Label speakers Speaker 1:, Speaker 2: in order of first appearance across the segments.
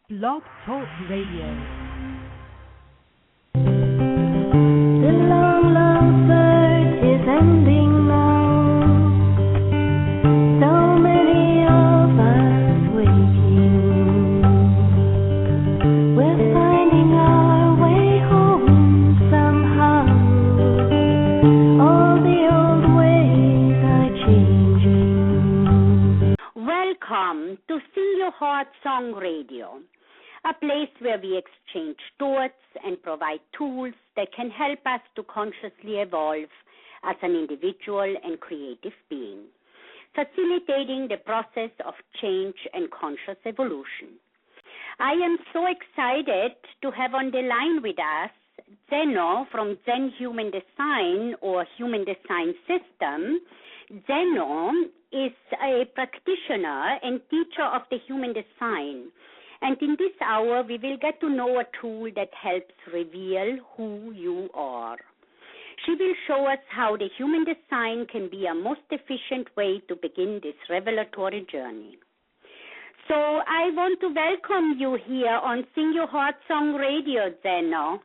Speaker 1: Blogtalk Radio.
Speaker 2: The long, long search is ending now. So many of us waiting. We're finding our way home somehow. All the old ways are changing.
Speaker 3: Welcome to Sing Your Heart Song Radio, a place where we exchange thoughts and provide tools that can help us to consciously evolve as an individual and creative being, facilitating the process of change and conscious evolution. I am so excited to have on the line with us Zeno from Zen Human Design or Human Design System. Zeno is a practitioner and teacher of the Human Design. And in this hour, we will get to know a tool that helps reveal who you are. She will show us how the Human Design can be a most efficient way to begin this revelatory journey. So I want to welcome you here on Sing Your Heart Song Radio, Zeno.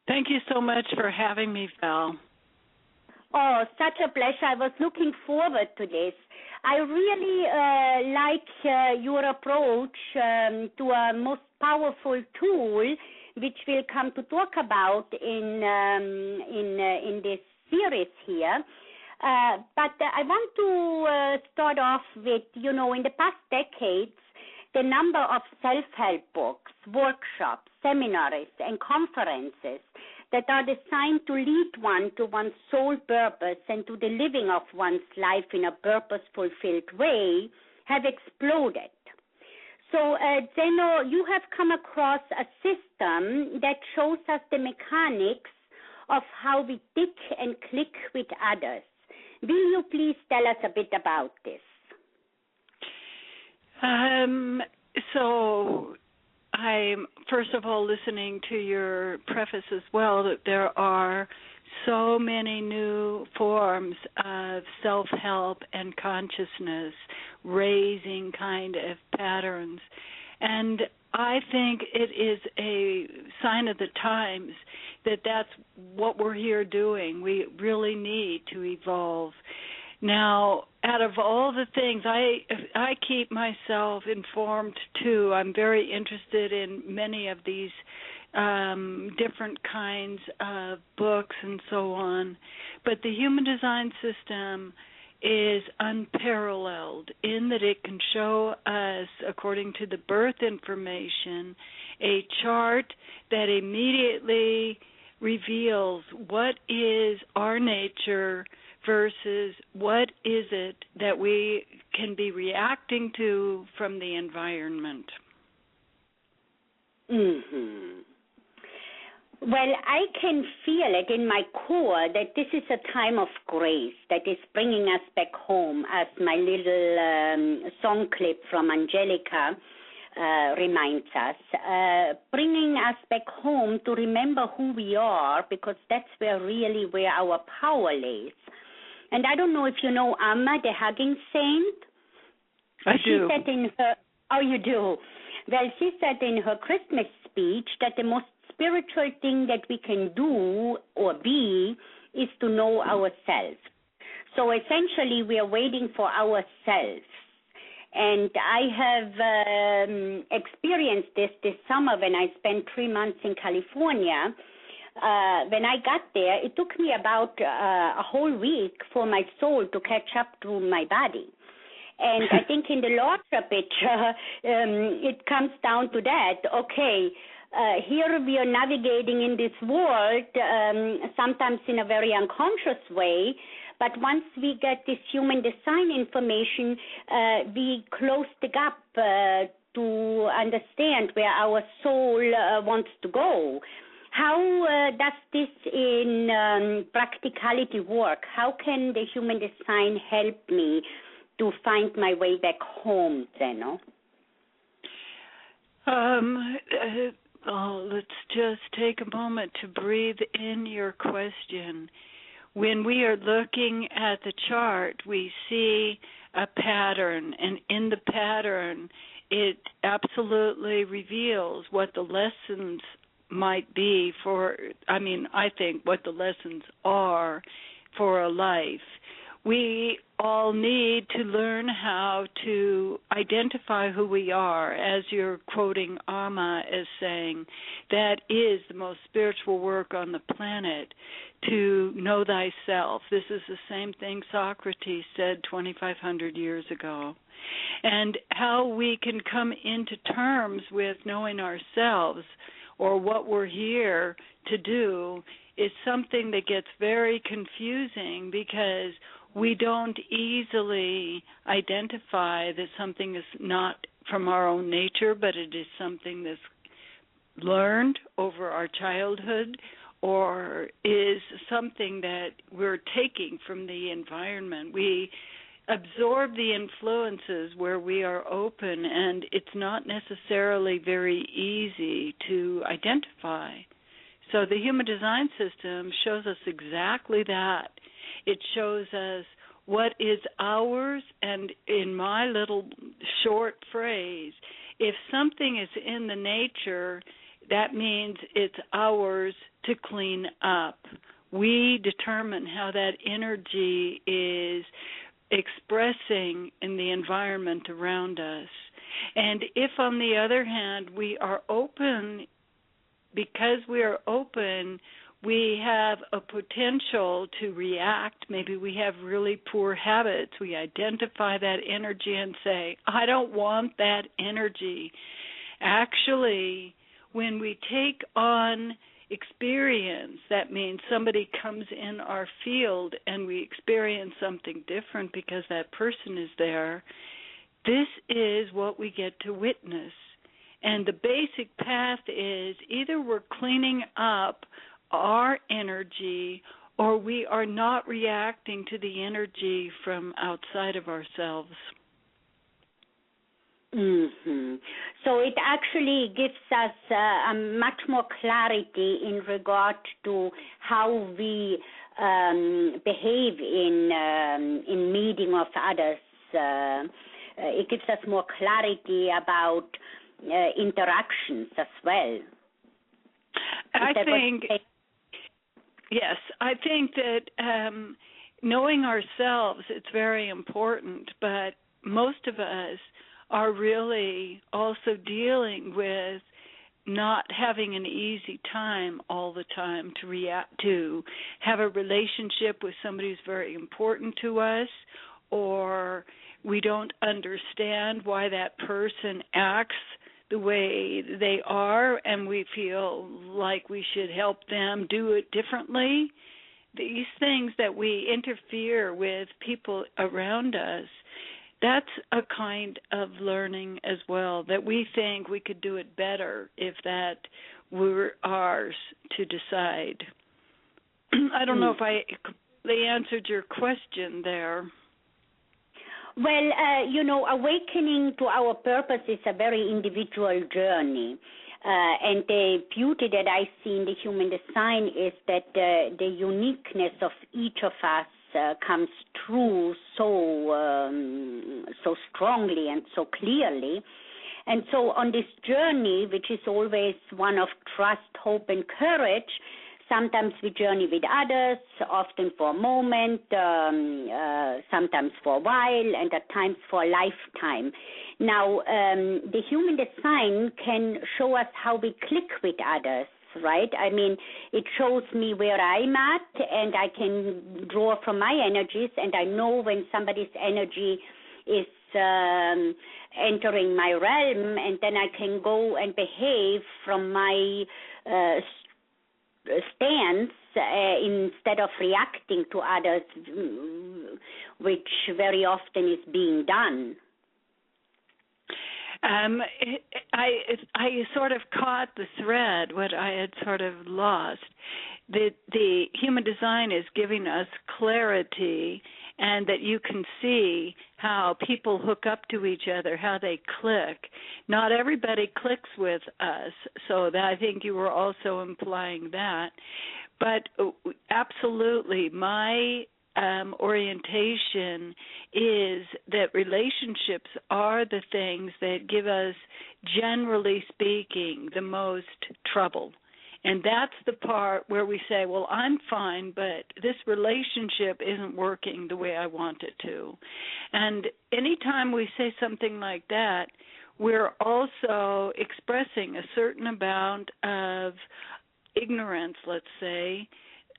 Speaker 4: Thank you so much for having me, Val.
Speaker 3: Oh, such a pleasure. I was looking forward to this. I really like your approach to a most powerful tool, which we'll come to talk about in this series here. But I want to start off with, in the past decades, the number of self-help books, workshops, seminars, and conferences that are designed to lead one to one's soul purpose and to the living of one's life in a purpose-fulfilled way have exploded. So, Zeno, you have come across a system that shows us the mechanics of how we tick and click with others. Will you please tell us a bit about this?
Speaker 4: So I'm, first of all, listening to your preface as well, that there are so many new forms of self-help and consciousness raising kind of patterns. And I think it is a sign of the times that that's what we're here doing. We really need to evolve. Now, out of all the things, I keep myself informed, too. I'm very interested in many of these different kinds of books and so on. But the Human Design System is unparalleled in that it can show us, according to the birth information, a chart that immediately reveals what is our nature versus what is it that we can be reacting to from the environment.
Speaker 3: Mm-hmm. Well, I can feel it in my core that this is a time of grace that is bringing us back home, as my little song clip from Angelica reminds us, bringing us back home to remember who we are, because that's where our power lays. And I don't know if you know Amma, the hugging saint.
Speaker 4: She
Speaker 3: said in her, oh, you do? Well, she said in her Christmas speech that the most spiritual thing that we can do or be is to know ourselves. So essentially, we are waiting for ourselves. And I have experienced this summer when I spent 3 months in California. When I got there, it took me about a whole week for my soul to catch up to my body. And I think in the larger picture, it comes down to that. Okay, here we are navigating in this world, sometimes in a very unconscious way, but once we get this human design information, we close the gap to understand where our soul wants to go. How does this in practicality work? How can the human design help me to find my way back home, Zeno?
Speaker 4: Let's just take a moment to breathe in your question. When we are looking at the chart, we see a pattern, and in the pattern it absolutely reveals what the lessons might be I think what the lessons are for a life. We all need to learn how to identify who we are, as you're quoting Amma as saying, that is the most spiritual work on the planet, to know thyself. This is the same thing Socrates said 2,500 years ago. And how we can come into terms with knowing ourselves or what we're here to do is something that gets very confusing because we don't easily identify that something is not from our own nature, but it is something that's learned over our childhood or is something that we're taking from the environment. We absorb the influences where we are open, and it's not necessarily very easy to identify. So the human design system shows us exactly that. It shows us what is ours, and in my little short phrase, if something is in the nature, that means it's ours to clean up. We determine how that energy is expressing in the environment around us. And if, on the other hand, we are open, because we are open, we have a potential to react. Maybe we have really poor habits. We identify that energy and say, I don't want that energy. Actually, when we take on experience, that means somebody comes in our field and we experience something different because that person is there. This is what we get to witness. And the basic path is either we're cleaning up our energy or we are not reacting to the energy from outside of ourselves.
Speaker 3: Mm-hmm. So it actually gives us a much more clarity in regard to how we behave in meeting of others. It gives us more clarity about interactions as well. I think that knowing ourselves, it's very important, but most of us are really also dealing with not having an easy time all the time to have a relationship with somebody who's very important to us, or we don't understand why that person acts the way they are and we feel like we should help them do it differently. These things that we interfere with people around us, that's a kind of learning as well, that we think we could do it better if that were ours to decide. I don't know if I completely answered your question there. Well, awakening to our purpose is a very individual journey. And the beauty that I see in the human design is that the uniqueness of each of us comes through so strongly and so clearly. And so on this journey, which is always one of trust, hope, and courage, sometimes we journey with others, often for a moment, sometimes for a while, and at times for a lifetime. Now, the human design can show us how we click with others, right? I mean, it shows me where I'm at, and I can draw from my energies, and I know when somebody's energy is entering my realm, and then I can go and behave from my stance instead of reacting to others, which very often is being done.
Speaker 4: I sort of caught the thread, what I had sort of lost. The human design is giving us clarity, and that you can see how people hook up to each other, how they click. Not everybody clicks with us, so that I think you were also implying that. But absolutely, my orientation is that relationships are the things that give us, generally speaking, the most trouble. And that's the part where we say, well, I'm fine, but this relationship isn't working the way I want it to. And anytime we say something like that, we're also expressing a certain amount of ignorance, let's say,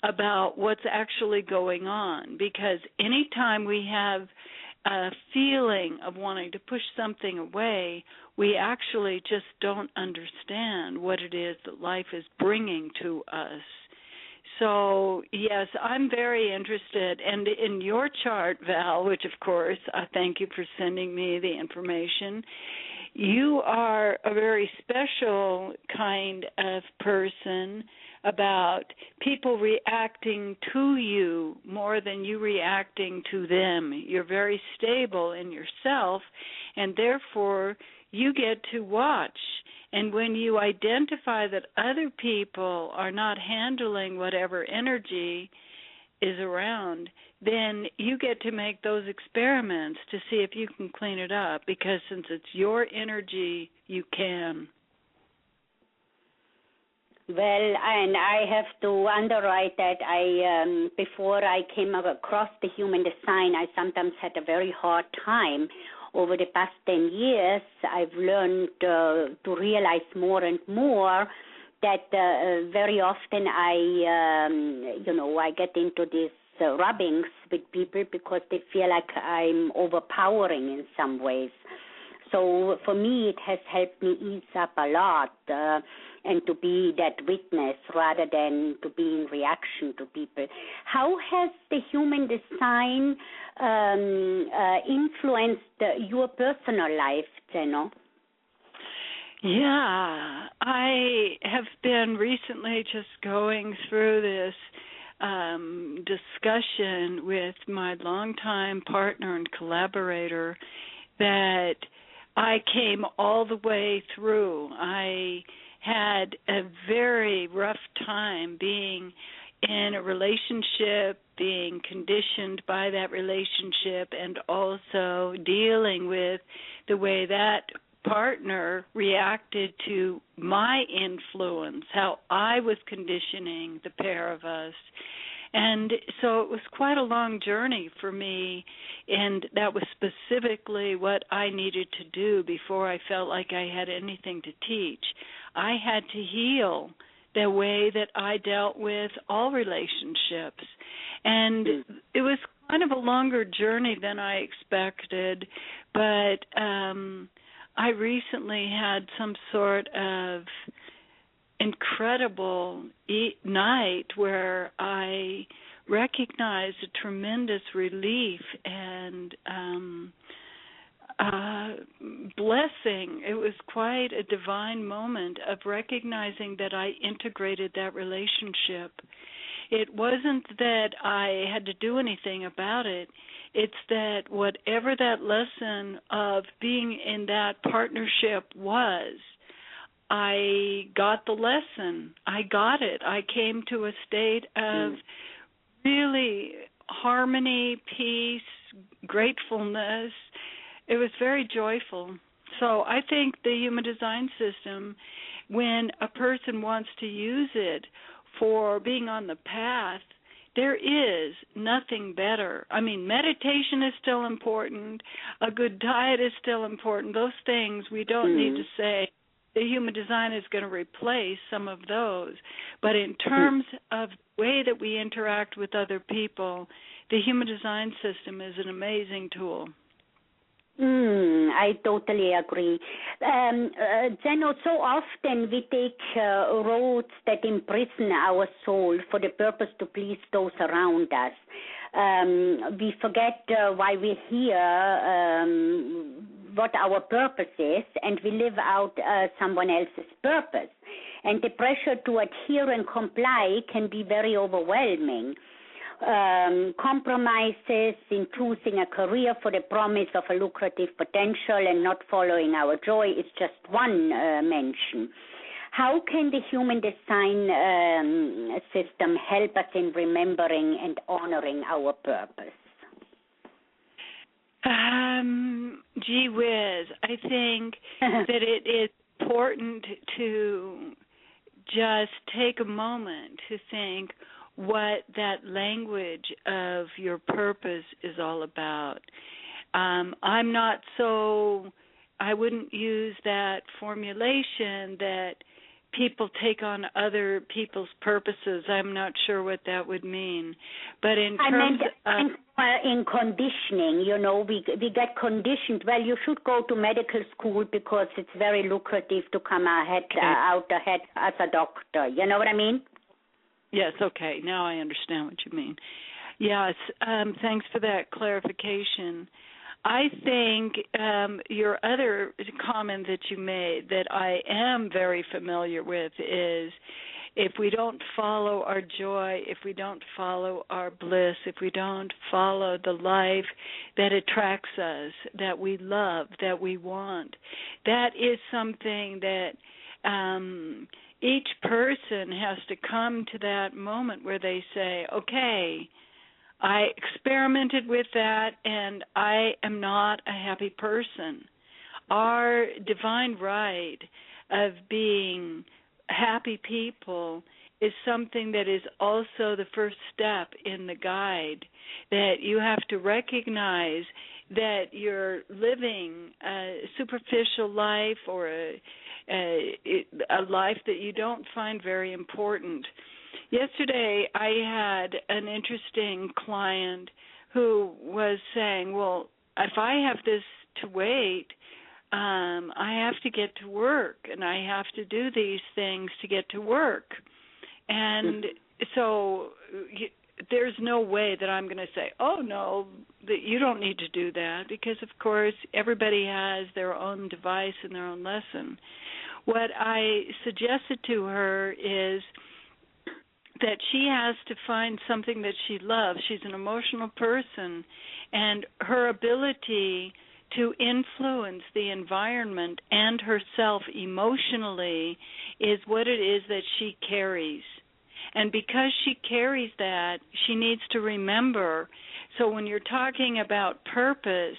Speaker 4: about what's actually going on. Because anytime we have a feeling of wanting to push something away, we actually just don't understand what it is that life is bringing to us. So, yes, I'm very interested. And in your chart, Val, which, of course, I thank you for sending me the information, you are a very special kind of person about people reacting to you more than you reacting to them. You're very stable in yourself, and therefore you get to watch. And when you identify that other people are not handling whatever energy is around, then you get to make those experiments to see if you can clean it up, because since it's your energy, you can.
Speaker 3: Well, and I have to underwrite that before I came across the human design, I sometimes had a very hard time. Over the past 10 years, I've learned to realize more and more that very often I get into these rubbings with people because they feel like I'm overpowering in some ways. So for me, it has helped me ease up a lot and to be that witness rather than to be in reaction to people. How has the human design influenced your personal life, Zeno?
Speaker 4: Yeah, I have been recently just going through this discussion with my longtime partner and collaborator that I came all the way through. I had a very rough time being in a relationship, being conditioned by that relationship, and also dealing with the way that partner reacted to my influence, how I was conditioning the pair of us. And so it was quite a long journey for me, and that was specifically what I needed to do before I felt like I had anything to teach. I had to heal the way that I dealt with all relationships. And it was kind of a longer journey than I expected, but I recently had some sort of incredible night where I recognized a tremendous relief and blessing. It was quite a divine moment of recognizing that I integrated that relationship. It wasn't that I had to do anything about it. It's that whatever that lesson of being in that partnership was, I got the lesson. I got it. I came to a state of really harmony, peace, gratefulness. It was very joyful. So I think the human design system, when a person wants to use it for being on the path, there is nothing better. I mean, meditation is still important. A good diet is still important. Those things we don't need to say the human design is going to replace some of those. But in terms of the way that we interact with other people, the human design system is an amazing tool.
Speaker 3: I totally agree. Zeno, so often we take roads that imprison our soul for the purpose to please those around us. We forget why we're here, what our purpose is, and we live out someone else's purpose. And the pressure to adhere and comply can be very overwhelming. Compromises in choosing a career for the promise of a lucrative potential and not following our joy is just one mention. How can the human design system help us in remembering and honoring our purpose?
Speaker 4: Gee whiz, I think that it is important to just take a moment to think what that language of your purpose is all about. I wouldn't use that formulation that people take on other people's purposes. I'm not sure what that would mean. But in terms of
Speaker 3: in conditioning, we get conditioned. Well, you should go to medical school because it's very lucrative to come out ahead as a doctor. You know what I mean?
Speaker 4: Yes, okay. Now I understand what you mean. Yes, thanks for that clarification. I think your other comment that you made that I am very familiar with is if we don't follow our joy, if we don't follow our bliss, if we don't follow the life that attracts us, that we love, that we want, that is something that each person has to come to that moment where they say, okay, I experimented with that, and I am not a happy person. Our divine right of being happy people is something that is also the first step in the guide, that you have to recognize that you're living a superficial life or a life that you don't find very important. Yesterday, I had an interesting client who was saying, well, if I have this to wait, I have to get to work, and I have to do these things to get to work. And so there's no way that I'm going to say, oh, no, that you don't need to do that, because, of course, everybody has their own device and their own lesson. What I suggested to her is that she has to find something that she loves. She's an emotional person, and her ability to influence the environment and herself emotionally is what it is that she carries. And because she carries that, she needs to remember. So when you're talking about purpose,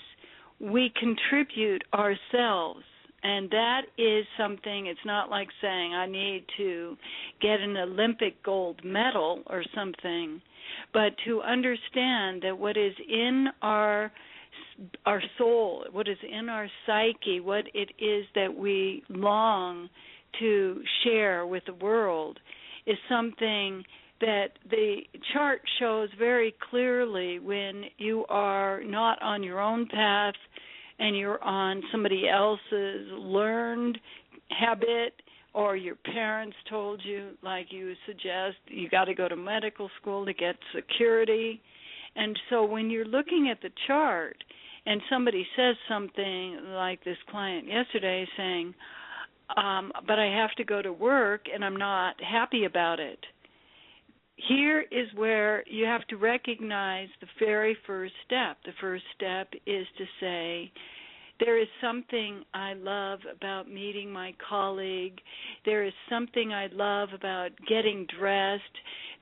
Speaker 4: we contribute ourselves. And that is something, it's not like saying I need to get an Olympic gold medal or something, but to understand that what is in our soul, what is in our psyche, what it is that we long to share with the world is something that the chart shows very clearly when you are not on your own path and you're on somebody else's learned habit, or your parents told you, like you suggest, you got to go to medical school to get security. And so when you're looking at the chart and somebody says something like this client yesterday saying, but I have to go to work and I'm not happy about it. Here is where you have to recognize the very first step. The first step is to say, there is something I love about meeting my colleague. There is something I love about getting dressed.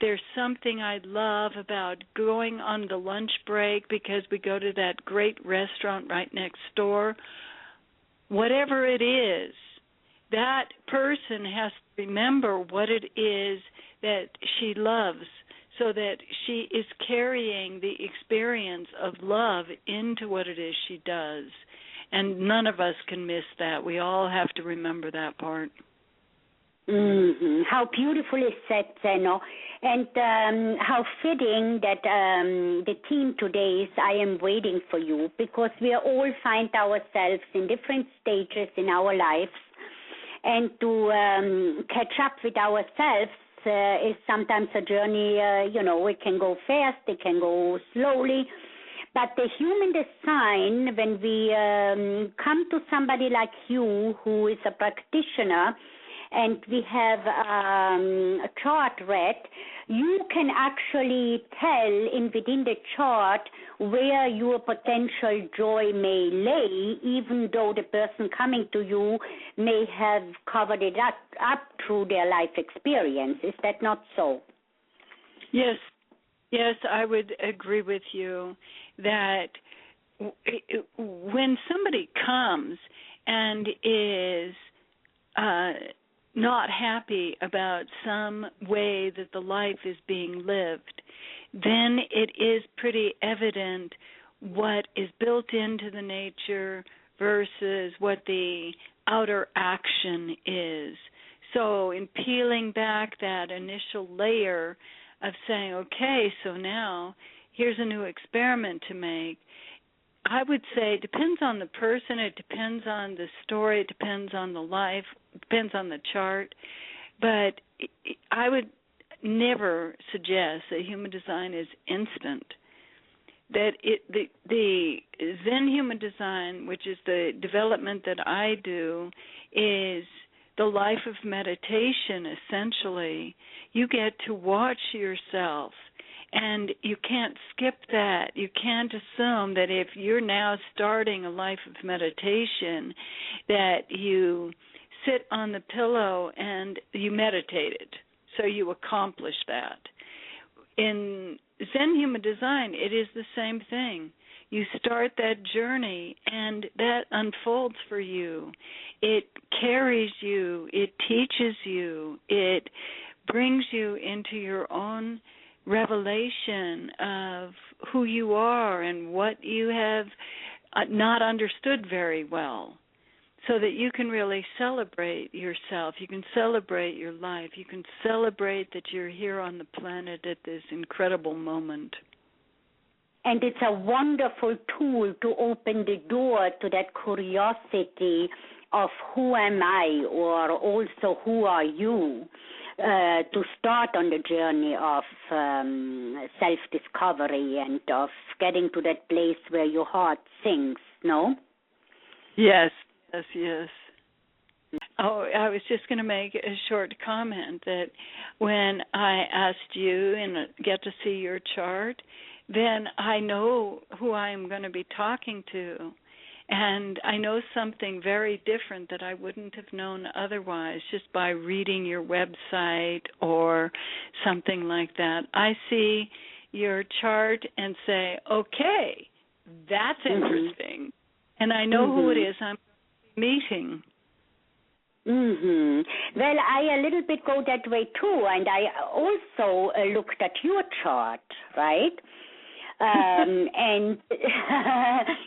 Speaker 4: There's something I love about going on the lunch break because we go to that great restaurant right next door. Whatever it is, that person has to remember what it is that she loves so that she is carrying the experience of love into what it is she does. And none of us can miss that. We all have to remember that part.
Speaker 3: Mm-hmm. How beautifully said, Zeno. And how fitting that the theme today is I am waiting for you, because we all find ourselves in different stages in our lives. And to catch up with ourselves is sometimes a journey, it can go fast, it can go slowly. But the human design, when we come to somebody like you who is a practitioner and we have a chart read, you can actually tell within the chart where your potential joy may lay, even though the person coming to you may have covered it up through their life experience. Is that not so?
Speaker 4: Yes. Yes, I would agree with you that when somebody comes and is not happy about some way that the life is being lived, then it is pretty evident what is built into the nature versus what the outer action is. So in peeling back that initial layer of saying, okay, so now here's a new experiment to make, I would say it depends on the person, it depends on the story, it depends on the life, it depends on the chart. But I would never suggest that human design is instant. That the Zen human design, which is the development that I do, is the life of meditation, essentially. You get to watch yourself, and you can't skip that. You can't assume that if you're now starting a life of meditation that you sit on the pillow and you meditated, so you accomplish that. In Zen human design, it is the same thing. You start that journey, and that unfolds for you. It carries you. It teaches you. It brings you into your own revelation of who you are and what you have not understood very well, so that you can really celebrate yourself. You can celebrate your life. You can celebrate that you're here on the planet at this incredible moment.
Speaker 3: And it's a wonderful tool to open the door to that curiosity of who am I, or also who are you, to start on the journey of self-discovery and of getting to that place where your heart sings, no?
Speaker 4: Yes. Oh, I was just going to make a short comment that when I asked you and get to see your chart, then I know who I am going to be talking to. And I know something very different that I wouldn't have known otherwise just by reading your website or something like that. I see your chart and say, okay, that's interesting. And I know who it is I'm meeting.
Speaker 3: Well, I a little bit go that way too, and I also looked at your chart, right? And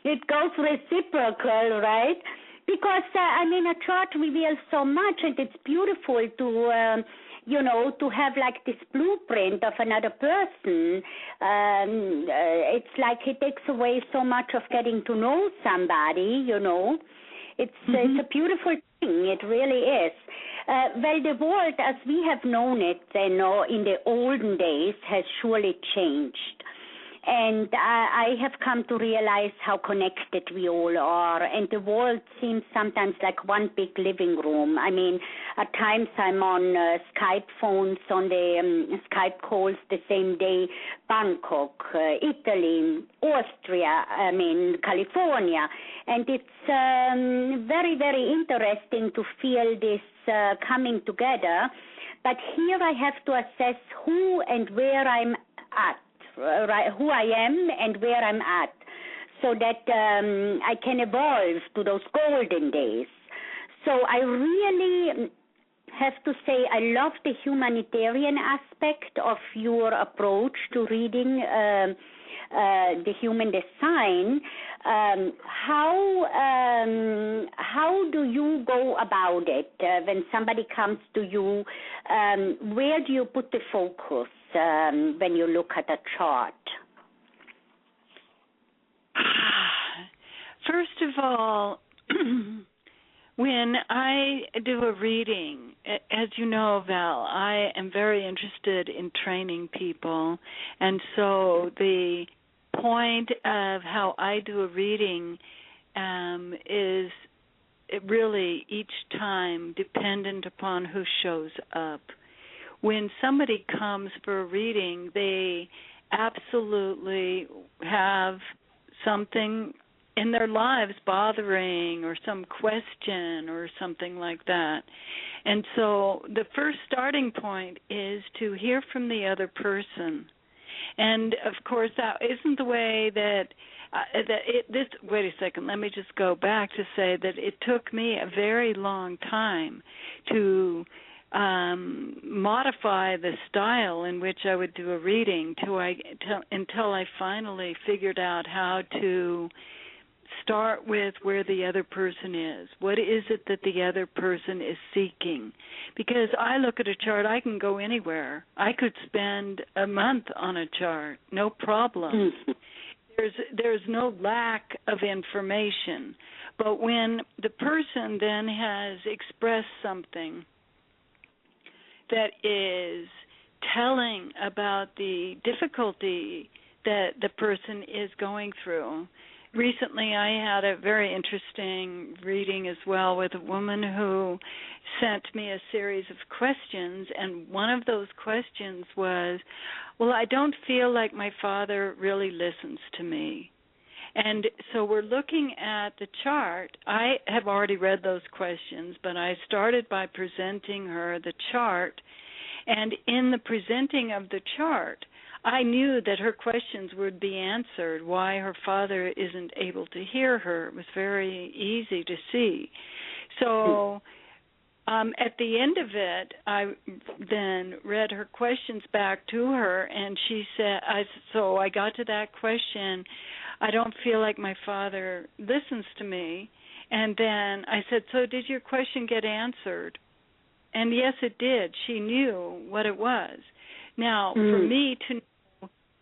Speaker 3: it goes reciprocal, right? Because, a chart reveals so much, and it's beautiful to, to have like this blueprint of another person. It's like it takes away so much of getting to know somebody, It's a beautiful thing. It really is. Well, the world as we have known it, in the olden days, has surely changed. And I have come to realize how connected we all are. And the world seems sometimes like one big living room. At times I'm on Skype phones, on the Skype calls the same day, Bangkok, Italy, Austria, California. And it's very, very interesting to feel this coming together. But here I have to assess who and where I'm at. Right, who I am and where I'm at, so that I can evolve to those golden days. So I really have to say I love the humanitarian aspect of your approach to reading the human design. How do you go about it when somebody comes to you? Where do you put the focus when you look at a chart?
Speaker 4: First of all, when I do a reading, as you know, Val, I am very interested in training people, and so the point of how I do a reading is it really each time dependent upon who shows up. When somebody comes for a reading, they absolutely have something in their lives bothering, or some question or something like that. And so the first starting point is to hear from the other person. And of course, that isn't the way that wait a second, let me just go back to say that it took me a very long time to modify the style in which I would do a reading until I finally figured out how to start with where the other person is. What is it that the other person is seeking? Because I look at a chart, I can go anywhere. I could spend a month on a chart, no problem. There's no lack of information. But when the person then has expressed something that is telling about the difficulty that the person is going through. Recently, I had a very interesting reading as well with a woman who sent me a series of questions, and one of those questions was, well, I don't feel like my father really listens to me. And so we're looking at the chart. I have already read those questions, but I started by presenting her the chart, and in the presenting of the chart, I knew that her questions would be answered, why her father isn't able to hear her. It was very easy to see. So at the end of it, I then read her questions back to her, and she said, so I got to that question, I don't feel like my father listens to me. And then I said, so did your question get answered? And yes, it did. She knew what it was. Now, for me to know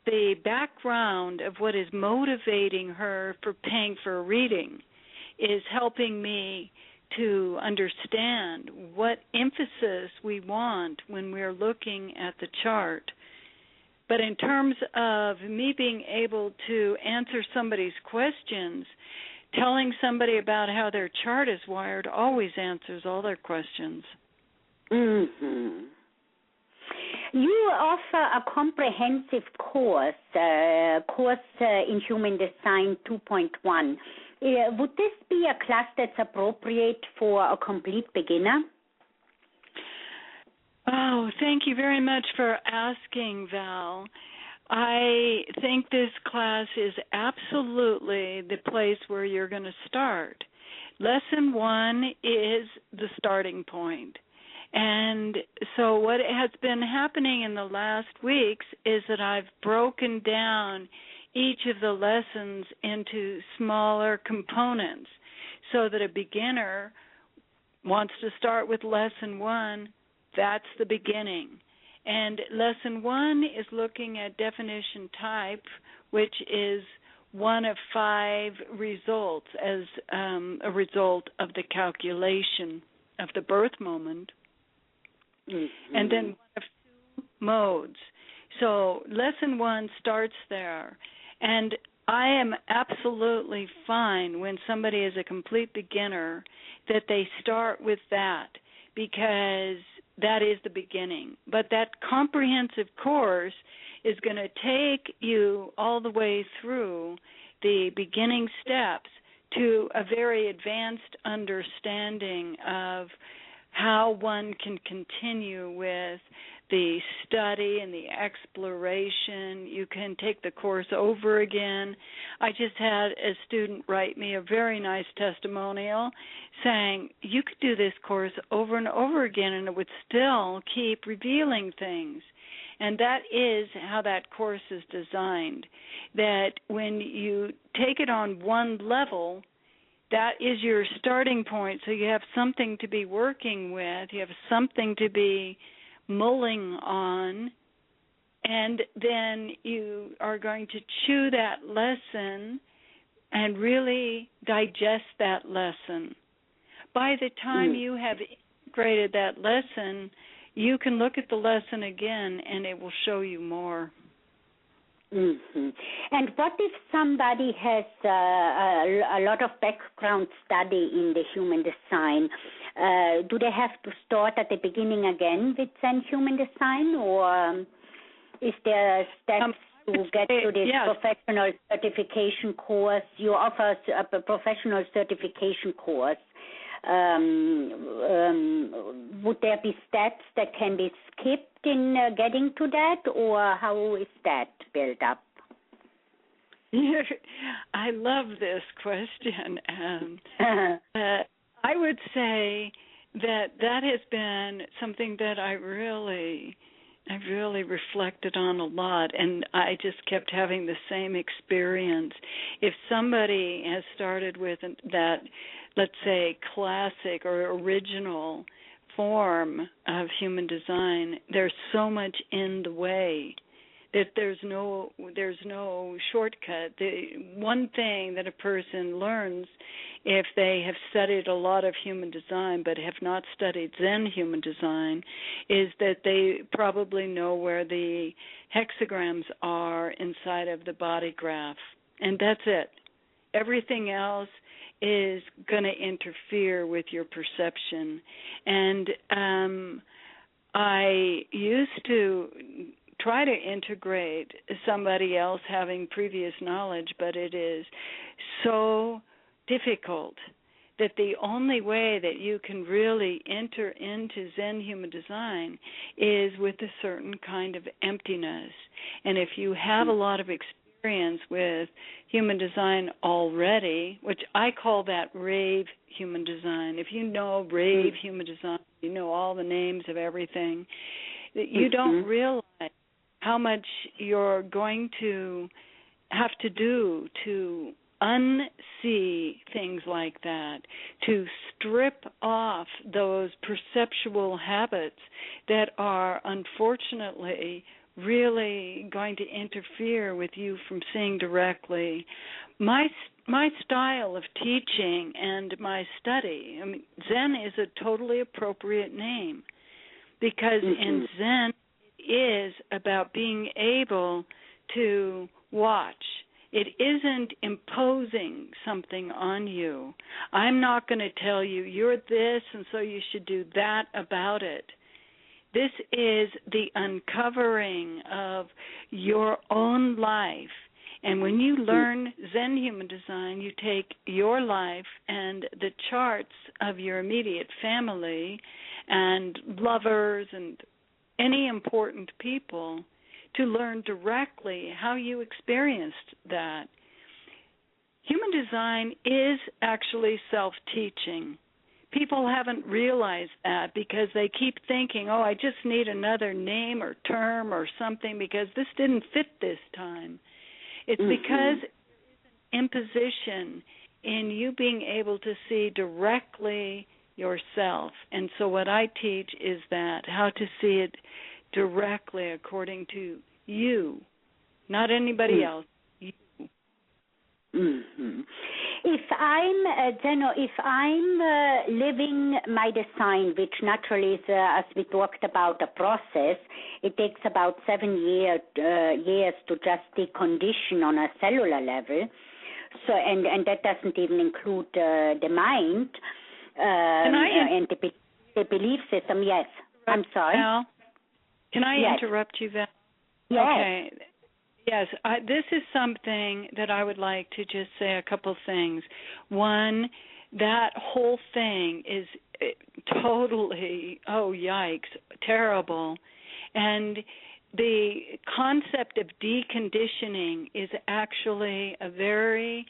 Speaker 4: the background of what is motivating her for paying for a reading is helping me to understand what emphasis we want when we're looking at the chart. But in terms of me being able to answer somebody's questions, telling somebody about how their chart is wired always answers all their questions.
Speaker 3: Mm-hmm. You offer a comprehensive course in Human Design 2.1. Would this be a class that's appropriate for a complete beginner?
Speaker 4: Oh, thank you very much for asking, Val. I think this class is absolutely the place where you're going to start. Lesson 1 is the starting point. And so what has been happening in the last weeks is that I've broken down each of the lessons into smaller components so that a beginner wants to start with Lesson 1, that's the beginning. And Lesson 1 is looking at definition type, which is one of 5 results as a result of the calculation of the birth moment. Mm-hmm. And then one of 2 modes. So Lesson 1 starts there. And I am absolutely fine when somebody is a complete beginner that they start with that, because that is the beginning. But that comprehensive course is going to take you all the way through the beginning steps to a very advanced understanding of how one can continue with the study and the exploration. You can take the course over again. I just had a student write me a very nice testimonial saying you could do this course over and over again and it would still keep revealing things. And that is how that course is designed, that when you take it on one level, that is your starting point, so you have something to be working with, you have something to be mulling on, and then you are going to chew that lesson and really digest that lesson. By the time you have integrated that lesson, you can look at the lesson again and it will show you more.
Speaker 3: Mm-hmm. And what if somebody has a lot of background study in the human design? Do they have to start at the beginning again with Zen human design, or is there steps to get to this professional certification course? You offer a professional certification course. Would there be steps that can be skipped in getting to that, or how is that built up?
Speaker 4: I love this question. I would say that has been something that I've really reflected on a lot, and I just kept having the same experience. If somebody has started with that, let's say, classic or original form of human design, there's so much in the way that there's no shortcut. The one thing that a person learns if they have studied a lot of human design but have not studied Zen human design is that they probably know where the hexagrams are inside of the body graph, and that's it. Everything else is going to interfere with your perception. And I used to try to integrate somebody else having previous knowledge, but it is so difficult that the only way that you can really enter into Zen human design is with a certain kind of emptiness. And if you have a lot of experience with human design already, which I call that rave human design. If you know rave human design, you know all the names of everything, you don't realize how much you're going to have to do to unsee things like that, to strip off those perceptual habits that are unfortunately really going to interfere with you from seeing directly. My style of teaching and my study, I mean, Zen is a totally appropriate name because in Zen it is about being able to watch. It isn't imposing something on you. I'm not going to tell you, you're this and so you should do that about it. This is the uncovering of your own life. And when you learn Zen human design, you take your life and the charts of your immediate family and lovers and any important people to learn directly how you experienced that. Human design is actually self-teaching. People haven't realized that because they keep thinking, oh, I just need another name or term or something because this didn't fit this time. It's because imposition in you being able to see directly yourself. And so what I teach is that, how to see it directly according to you, not anybody else. You.
Speaker 3: If I'm Zeno, if I'm living my design, which naturally is, as we talked about, a process, it takes about 7 years to just decondition on a cellular level. So, and that doesn't even include the mind and the belief system. Yes, I'm sorry.
Speaker 4: Al, can I interrupt you, Val?
Speaker 3: Yes.
Speaker 4: Okay. Yes, this is something that I would like to just say a couple things. One, that whole thing is totally, oh, yikes, terrible. And the concept of deconditioning is actually a very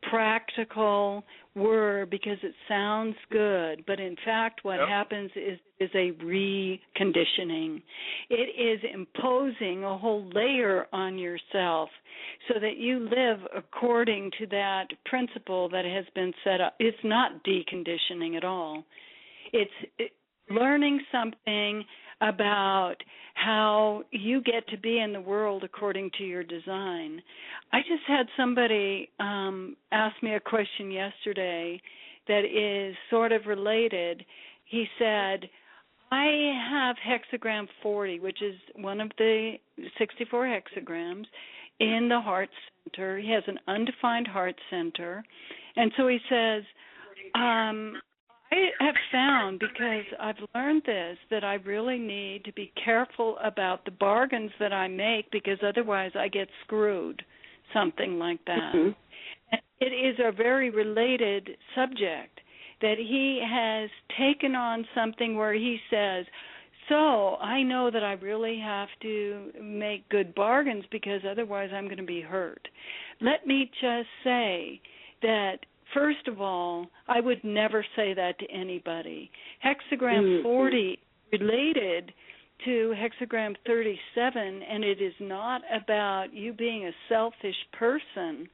Speaker 4: practical word because it sounds good, but in fact what happens is a reconditioning. It is imposing a whole layer on yourself so that you live according to that principle that has been set up. It's not deconditioning at all. It's learning something about how you get to be in the world according to your design. I just had somebody ask me a question yesterday that is sort of related. He said, I have hexagram 40, which is one of the 64 hexagrams, in the heart center. He has an undefined heart center. And so he says, I have found, because I've learned this, that I really need to be careful about the bargains that I make, because otherwise I get screwed, something like that.
Speaker 3: Mm-hmm.
Speaker 4: And it is a very related subject, that he has taken on something where he says, so I know that I really have to make good bargains because otherwise I'm going to be hurt. Let me just say that, first of all, I would never say that to anybody. Hexagram 40 related to hexagram 37, and it is not about you being a selfish person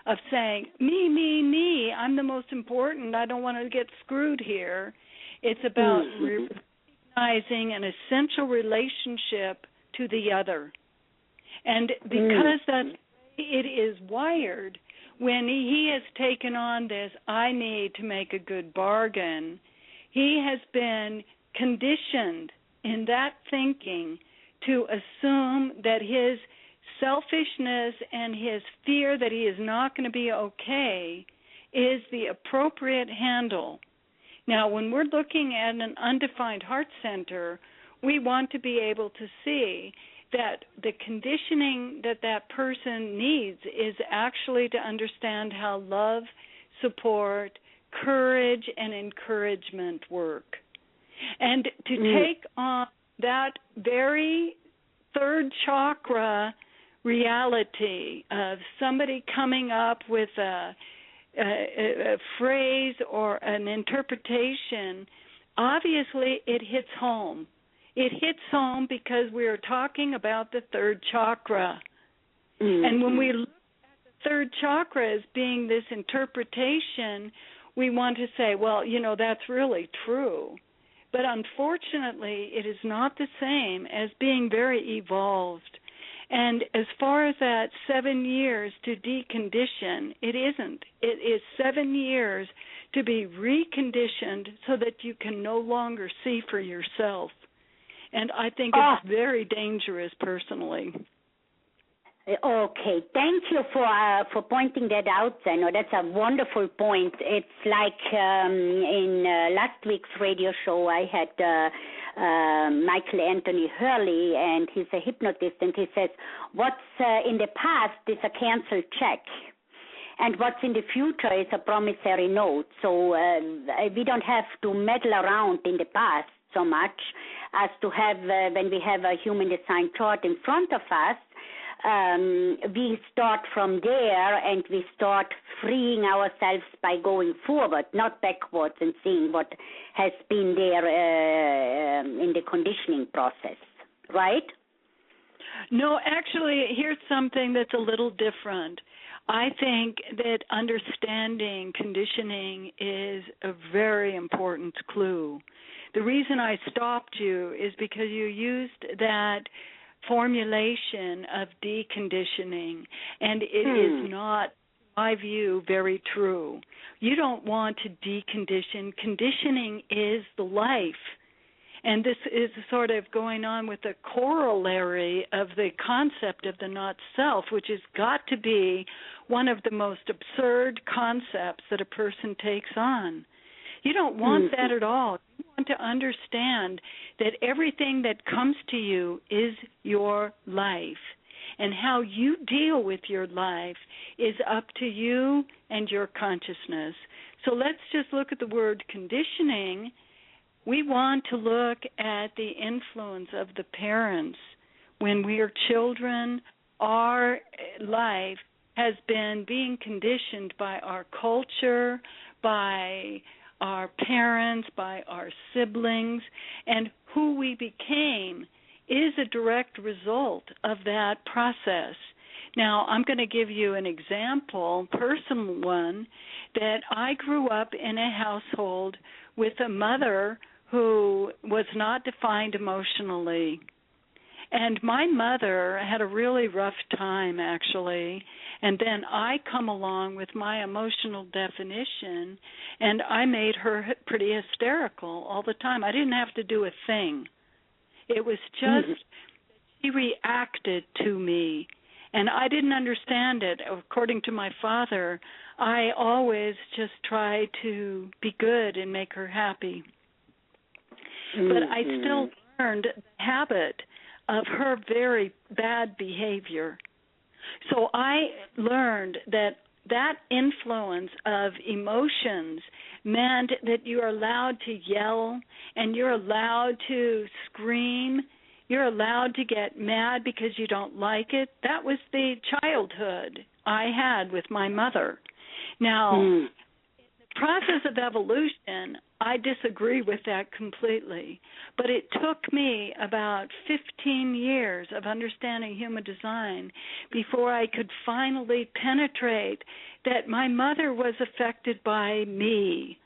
Speaker 4: of saying, me, I'm the most important, I don't want to get screwed here. It's about recognizing an essential relationship to the other. And because that's the way it is wired, when he has taken on this, I need to make a good bargain, he has been conditioned in that thinking to assume that his selfishness and his fear that he is not going to be okay is the appropriate handle. Now, when we're looking at an undefined heart center, we want to be able to see that the conditioning that that person needs is actually to understand how love, support, courage, and encouragement work. And to take on that very third chakra reality of somebody coming up with a phrase or an interpretation, obviously it hits home. It hits home because we are talking about the third chakra. And when we look at the third chakra as being this interpretation, we want to say, well, that's really true. But unfortunately, it is not the same as being very evolved. And as far as that 7 years to decondition, it isn't. It is 7 years to be reconditioned so that you can no longer see for yourself. And I think it's very dangerous, personally.
Speaker 3: Okay, thank you for pointing that out, Zeno. That's a wonderful point. It's like in last week's radio show, I had Michael Anthony Hurley, and he's a hypnotist, and he says, what's in the past is a canceled check, and what's in the future is a promissory note. So we don't have to meddle around in the past so much as to have, when we have a human design chart in front of us, we start from there and we start freeing ourselves by going forward, not backwards, and seeing what has been there in the conditioning process, right?
Speaker 4: No, actually, here's something that's a little different. I think that understanding conditioning is a very important clue. The reason I stopped you is because you used that formulation of deconditioning, and it is not, in my view, very true. You don't want to decondition. Conditioning is the life. And this is sort of going on with the corollary of the concept of the not self, which has got to be one of the most absurd concepts that a person takes on. You don't want that at all. You want to understand that everything that comes to you is your life. And how you deal with your life is up to you and your consciousness. So let's just look at the word conditioning. We want to look at the influence of the parents. When we are children, our life has been being conditioned by our culture, by our parents, by our siblings, and who we became is a direct result of that process. Now, I'm going to give you an example, personal one, that I grew up in a household with a mother who was not defined emotionally. And my mother had a really rough time, actually, and then I come along with my emotional definition, and I made her pretty hysterical all the time. I didn't have to do a thing. It was just she reacted to me, And I didn't understand it. According to my father, I always just tried to be good and make her happy. But I still learned the habit of her very bad behavior. So I learned that influence of emotions meant that you're allowed to yell and you're allowed to scream. You're allowed to get mad because you don't like it. That was the childhood I had with my mother. Now, in the process of evolution, I disagree with that completely. But it took me about 15 years of understanding human design before I could finally penetrate that my mother was affected by me.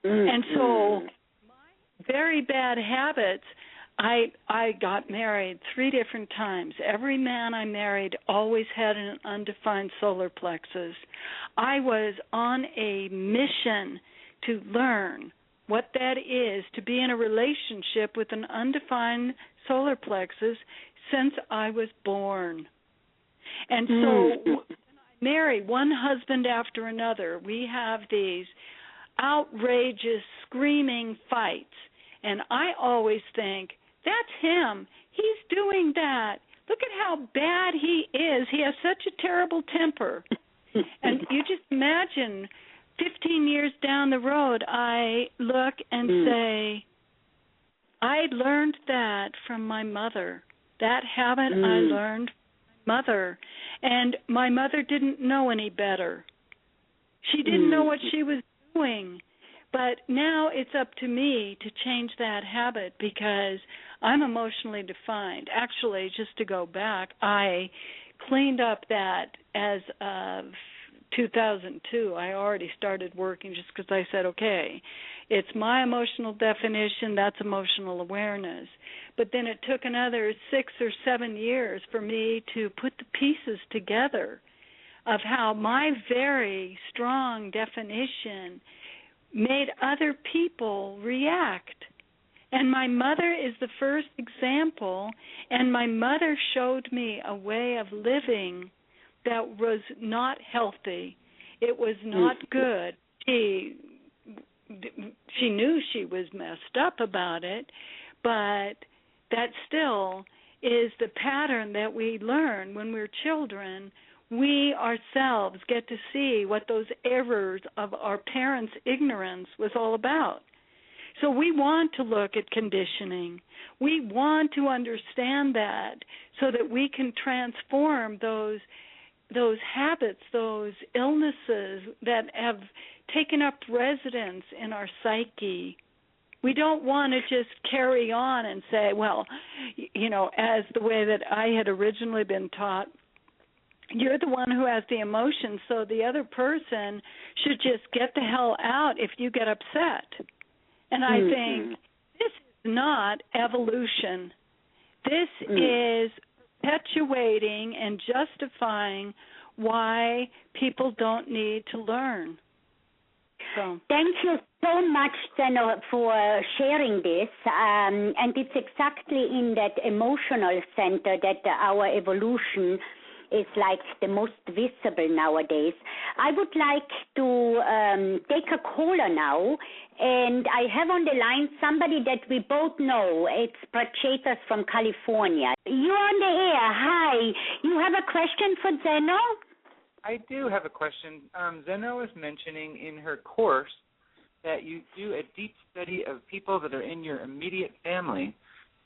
Speaker 4: And so my very bad habits, I got married 3 different times. Every man I married always had an undefined solar plexus. I was on a mission to learn what that is to be in a relationship with an undefined solar plexus since I was born. And so when I marry one husband after another, we have these outrageous, screaming fights. And I always think, that's him. He's doing that. Look at how bad he is. He has such a terrible temper. And you just imagine 15 years down the road, I look and say, I learned that from my mother. That habit I learned from my mother. And my mother didn't know any better. She didn't know what she was doing. But now it's up to me to change that habit because I'm emotionally defined. Actually, just to go back, I cleaned up that as of 2002. I already started working just because I said, okay, it's my emotional definition, that's emotional awareness. But then it took another 6 or 7 years for me to put the pieces together of how my very strong definition made other people react. And my mother is the first example, and my mother showed me a way of living that was not healthy. It was not good. She knew she was messed up about it, but that still is the pattern that we learn when we're children. We ourselves get to see what those errors of our parents' ignorance was all about. So we want to look at conditioning. We want to understand that so that we can transform those habits, those illnesses that have taken up residence in our psyche. We don't want to just carry on and say, well, you know, as the way that I had originally been taught, you're the one who has the emotions, so the other person should just get the hell out if you get upset. And I think this is not evolution. This is perpetuating and justifying why people don't need to learn. So.
Speaker 3: Thank you so much, Zeno, for sharing this. And it's exactly in that emotional center that our evolution is like the most visible nowadays. I would like to take a caller now, and I have on the line somebody that we both know. It's Prachetas from California. You're on the air. Hi. You have a question for Zeno?
Speaker 5: I do have a question. Zeno was mentioning in her course that you do a deep study of people that are in your immediate family.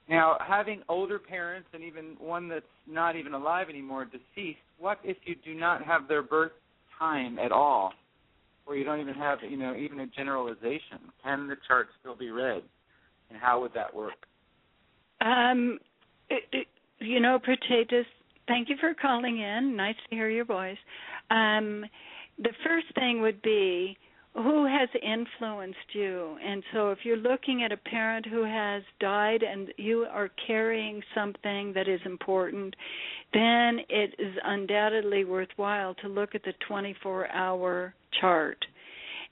Speaker 5: Now, having older parents and even one that's not even alive anymore, deceased, what if you do not have their birth time at all, or you don't even have, even a generalization? Can the chart still be read, and how would that work?
Speaker 4: Prachetas, thank you for calling in. Nice to hear your voice. The first thing would be, who has influenced you? And so if you're looking at a parent who has died and you are carrying something that is important, then it is undoubtedly worthwhile to look at the 24-hour chart.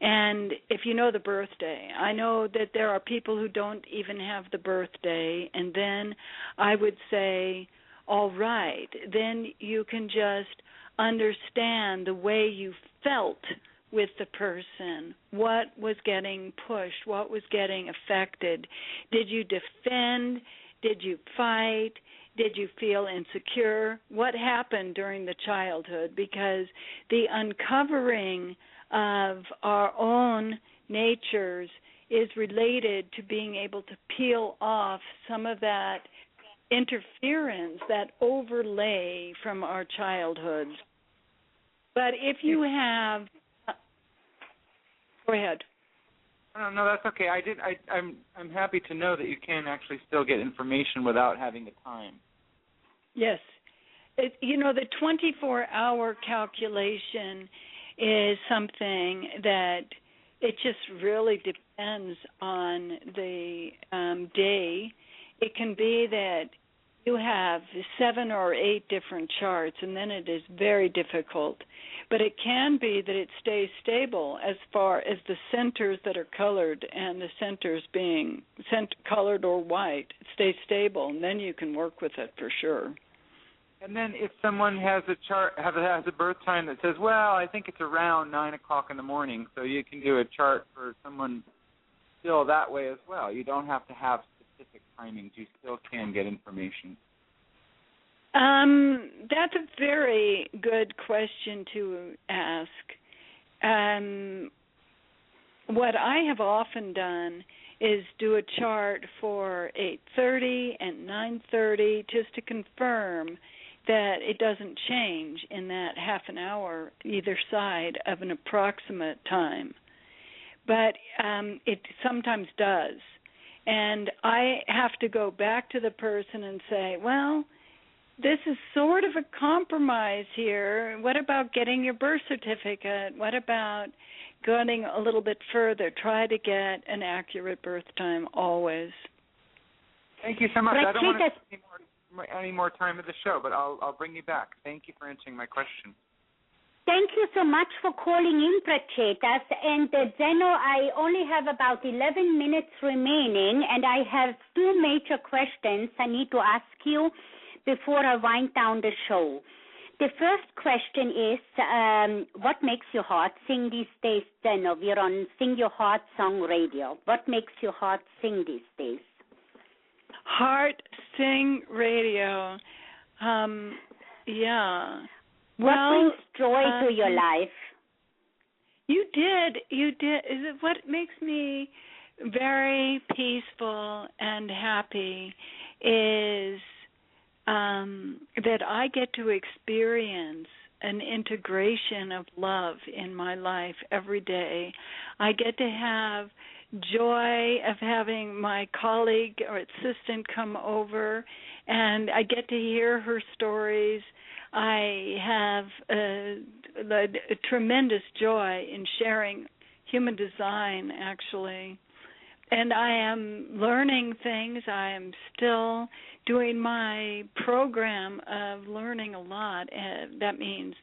Speaker 4: And if you know the birthday, I know that there are people who don't even have the birthday, and then I would say, all right, then you can just understand the way you felt with the person, what was getting pushed, what was getting affected. Did you defend? Did you fight? Did you feel insecure? What happened during the childhood? Because the uncovering of our own natures is related to being able to peel off some of that interference, that overlay from our childhoods. But if you have, go ahead.
Speaker 5: No, that's okay. I'm happy to know that you can actually still get information without having the time.
Speaker 4: Yes. The 24-hour calculation is something that it just really depends on the day. It can be that you have 7 or 8 different charts, and then it is very difficult. But it can be that it stays stable as far as the centers that are colored and the centers being colored or white stay stable, and then you can work with it for sure.
Speaker 5: And then if someone has a chart, has a birth time that says, well, I think it's around 9 o'clock in the morning, so you can do a chart for someone still that way as well. You don't have to have specific timings. You still can get information.
Speaker 4: That's a very good question to ask. What I have often done is do a chart for 8:30 and 9:30 just to confirm that it doesn't change in that half an hour either side of an approximate time. But it sometimes does. And I have to go back to the person and say, well, this is sort of a compromise here. What about getting your birth certificate? What about going a little bit further? Try to get an accurate birth time always.
Speaker 5: Thank you so much. I don't want to take any more time of the show, but I'll bring you back. Thank you for answering my question.
Speaker 3: Thank you so much for calling in, Prachetas. And Zeno, I only have about 11 minutes remaining, and I have 2 major questions I need to ask you before I wind down the show. The first question is, what makes your heart sing these days, Zeno? We're on Sing Your Heart Song Radio. What makes your heart sing these days?
Speaker 4: Heart Sing Radio. Yeah.
Speaker 3: What brings joy to your life?
Speaker 4: You did. What makes me very peaceful and happy is that I get to experience an integration of love in my life every day. I get to have joy of having my colleague or assistant come over, and I get to hear her stories. I have a tremendous joy in sharing human design, actually. And I am learning things. I am still doing my program of learning a lot. That means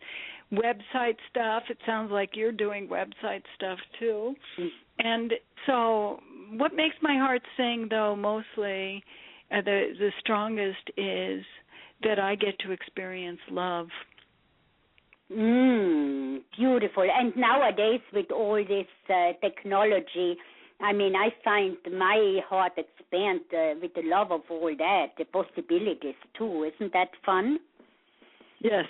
Speaker 4: website stuff. It sounds like you're doing website stuff, too. And so what makes my heart sing, though, mostly the strongest is that I get to experience love.
Speaker 3: Beautiful. And nowadays, with all this technology, I mean, I find my heart expand with the love of all that, the possibilities, too. Isn't that fun?
Speaker 4: Yes.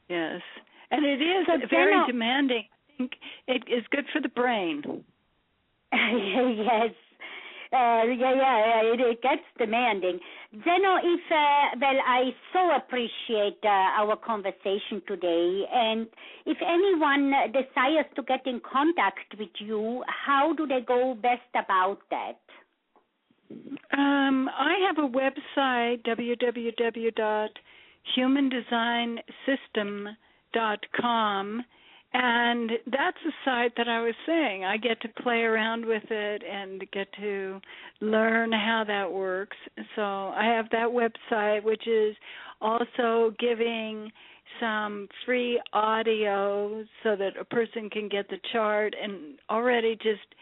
Speaker 4: And it is very demanding. I think it is good for the brain.
Speaker 3: Yes. It gets demanding. Zeno, I so appreciate our conversation today, and if anyone desires to get in contact with you, how do they go best about that?
Speaker 4: I have a website, www.humandesigsystem.com, and that's the site that I was saying. I get to play around with it and get to learn how that works. So I have that website, which is also giving some free audio so that a person can get the chart and already just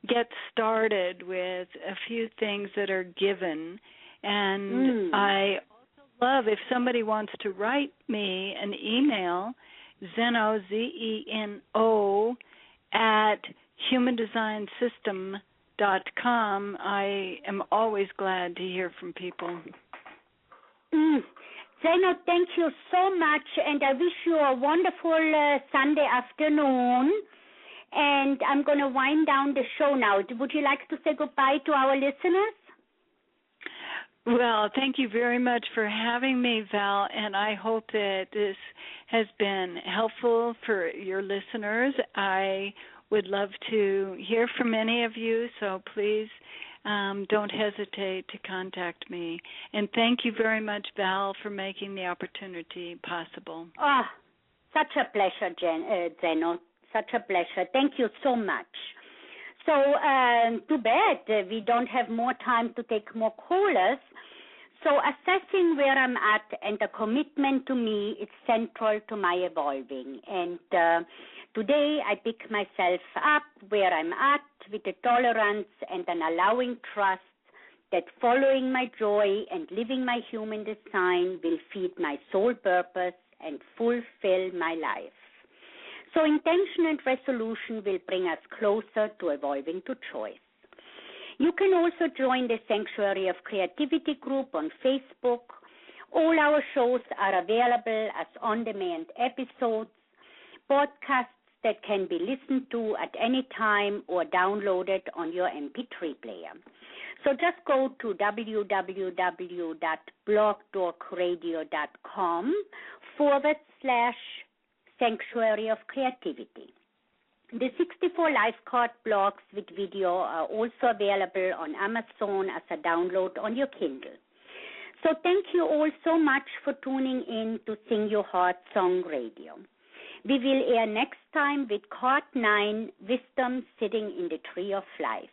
Speaker 4: get started with a few things that are given. And I also love if somebody wants to write me an email, Zeno, Zeno, at humandesignSystem.com. I am always glad to hear from people.
Speaker 3: Zeno, thank you so much, and I wish you a wonderful Sunday afternoon. And I'm going to wind down the show now. Would you like to say goodbye to our listeners?
Speaker 4: Well, thank you very much for having me, Val, and I hope that this has been helpful for your listeners. I would love to hear from any of you, so please don't hesitate to contact me. And thank you very much, Val, for making the opportunity possible.
Speaker 3: Oh, such a pleasure, Zeno. Such a pleasure. Thank you so much. So, too bad we don't have more time to take more callers. So, assessing where I'm at and the commitment to me is central to my evolving. And today I pick myself up where I'm at with a tolerance and an allowing trust that following my joy and living my human design will feed my soul purpose and fulfill my life. So intention and resolution will bring us closer to evolving to choice. You can also join the Sanctuary of Creativity group on Facebook. All our shows are available as on-demand episodes, podcasts that can be listened to at any time or downloaded on your MP3 player. So just go to www.blogtalkradio.com/Sanctuary of Creativity. The 64 life card blogs with video are also available on Amazon as a download on your Kindle. So thank you all so much for tuning in to Sing Your Heart Song Radio. We will air next time with Card 9, Wisdom Sitting in the Tree of Life.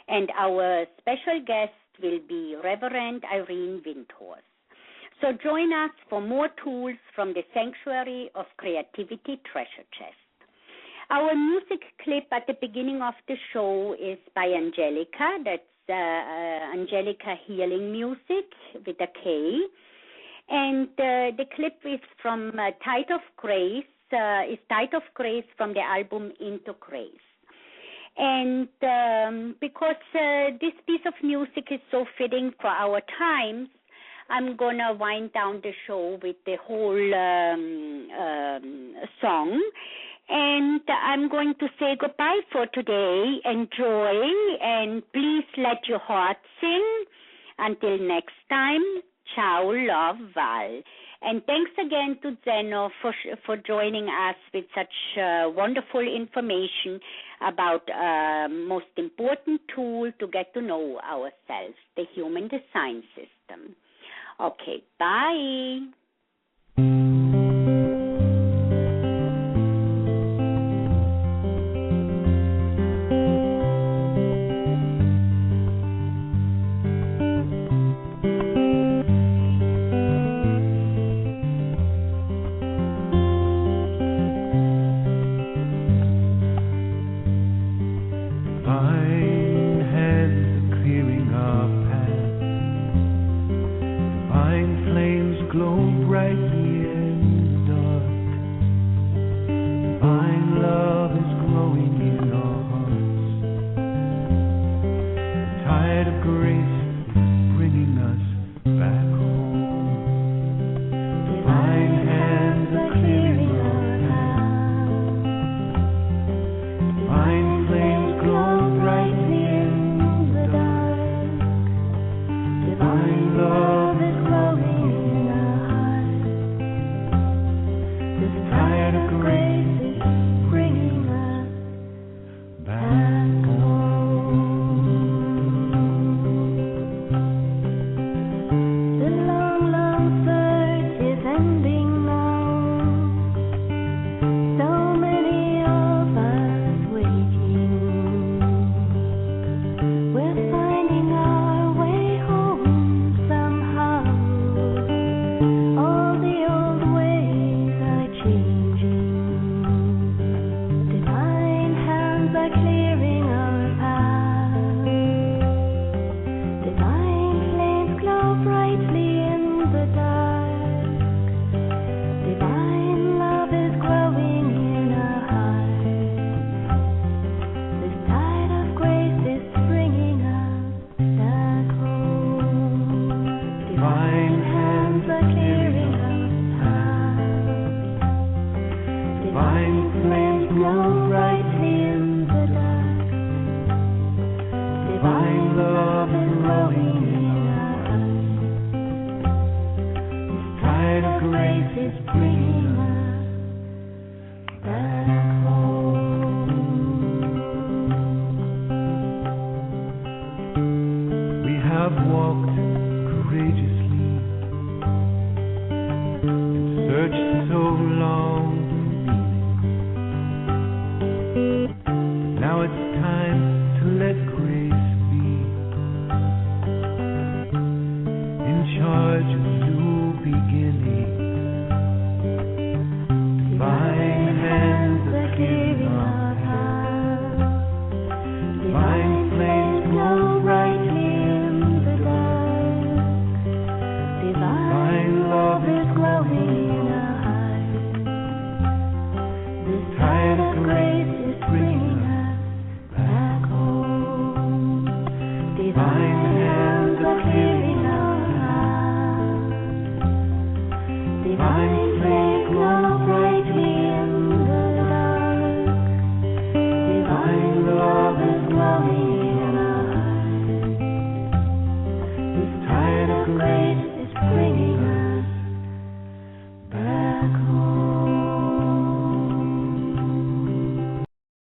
Speaker 3: And our special guest will be Reverend Irene Windhorst. So join us for more tools from the Sanctuary of Creativity Treasure Chest. Our music clip at the beginning of the show is by Angelica. That's Angelica Healing Music with a K. And the clip is from Tide of Grace, from the album Into Grace. And because this piece of music is so fitting for our times, I'm going to wind down the show with the whole song. And I'm going to say goodbye for today. Enjoy, and please let your heart sing. Until next time, ciao, love, Val. And thanks again to Zeno for joining us with such wonderful information about most important tool to get to know ourselves, the human design system. Okay, bye.
Speaker 2: is pretty.